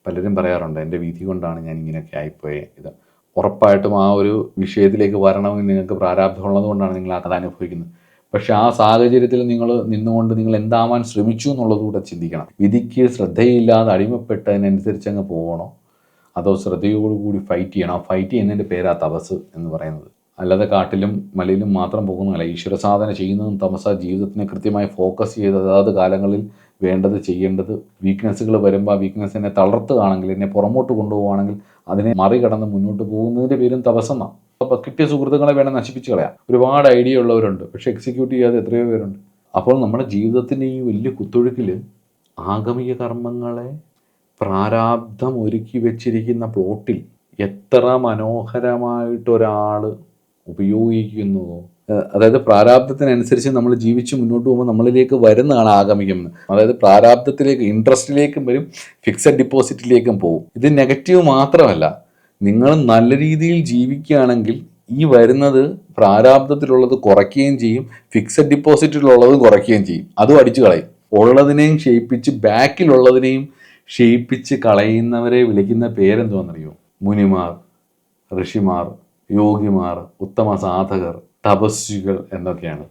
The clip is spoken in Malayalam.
പലരും പറയാറുണ്ട് എൻ്റെ വിധി കൊണ്ടാണ് ഞാൻ ഇങ്ങനെയൊക്കെ ആയിപ്പോയത്. ഇത് ഉറപ്പായിട്ടും ആ ഒരു വിഷയത്തിലേക്ക് വരണമെങ്കിൽ നിങ്ങൾക്ക് പ്രാരാബ്ധമുള്ളത് കൊണ്ടാണ് നിങ്ങൾ അത് അനുഭവിക്കുന്നത്. പക്ഷെ ആ സാഹചര്യത്തിൽ നിങ്ങൾ നിന്നുകൊണ്ട് നിങ്ങൾ എന്താവാൻ ശ്രമിച്ചു എന്നുള്ളതുകൂടെ ചിന്തിക്കണം. വിധിക്ക് ശ്രദ്ധയില്ലാതെ അടിമപ്പെട്ടതിനനുസരിച്ച് അങ്ങ് പോകണോ, അതോ ശ്രദ്ധയോടുകൂടി ഫൈറ്റ് ചെയ്യണം? ആ ഫൈറ്റ് ചെയ്യുന്നതിൻ്റെ പേരാ തപസ് എന്ന് പറയുന്നത്. അല്ലാതെ കാട്ടിലും മലയിലും മാത്രം പോകുന്നതല്ല. ഈശ്വര സാധന ചെയ്യുന്നതും തപസ്സാ. ജീവിതത്തിനെ കൃത്യമായി ഫോക്കസ് ചെയ്ത് അതാത് കാലങ്ങളിൽ വേണ്ടത് ചെയ്യേണ്ടത്. വീക്ക്നെസ്സുകൾ വരുമ്പോൾ ആ വീക്ക്നെസ്സിനെ തളർത്തുകയാണെങ്കിൽ, എന്നെ പുറമോട്ട് കൊണ്ടുപോവുകയാണെങ്കിൽ അതിനെ മറികടന്ന് മുന്നോട്ട് പോകുന്നതിൻ്റെ പേരും തപസ്സെന്നാണ്. അപ്പോൾ കിട്ടിയ സുഹൃത്തുക്കളെ വേണം നശിപ്പിച്ച് കളയാം. ഒരുപാട് ഐഡിയ ഉള്ളവരുണ്ട്, പക്ഷെ എക്സിക്യൂട്ട് ചെയ്യാതെ എത്രയോ പേരുണ്ട്. അപ്പോൾ നമ്മുടെ ജീവിതത്തിൻ്റെ ഈ വലിയ കുത്തൊഴുക്കിൽ ആഗമിക കർമ്മങ്ങളെ പ്രാരാബ്ധം ഒരുക്കി വെച്ചിരിക്കുന്ന പ്ലോട്ടിൽ എത്ര മനോഹരമായിട്ടൊരാൾ ഉപയോഗിക്കുന്നുവോ, അതായത് പ്രാരാബ്ധത്തിനനുസരിച്ച് നമ്മൾ ജീവിച്ച് മുന്നോട്ട് പോകുമ്പോൾ നമ്മളിലേക്ക് വരുന്നതാണ് ആഗമികം. അതായത് പ്രാരാബ്ധത്തിലേക്ക്, ഇൻട്രസ്റ്റിലേക്കും വരും, ഫിക്സഡ് ഡിപ്പോസിറ്റിലേക്കും പോകും. ഇത് നെഗറ്റീവ് മാത്രമല്ല. നിങ്ങൾ നല്ല രീതിയിൽ ജീവിക്കുകയാണെങ്കിൽ ഈ വരുന്നത് പ്രാരാബ്ധത്തിലുള്ളത് കുറയ്ക്കുകയും ചെയ്യും, ഫിക്സഡ് ഡിപ്പോസിറ്റിലുള്ളത് കുറയ്ക്കുകയും ചെയ്യും. അതും അടിച്ചു കളയും. ഉള്ളതിനെയും ക്ഷയിപ്പിച്ച് ബാക്കിലുള്ളതിനെയും ക്ഷയിപ്പിച്ച് കളയുന്നവരെ വിളിക്കുന്ന പേരെന്തോന്നറിയോ? മുനിമാർ, ഋഷിമാർ, യോഗിമാർ, ഉത്തമ സാധകർ, തപസ്വികൾ എന്നൊക്കെയാണ്.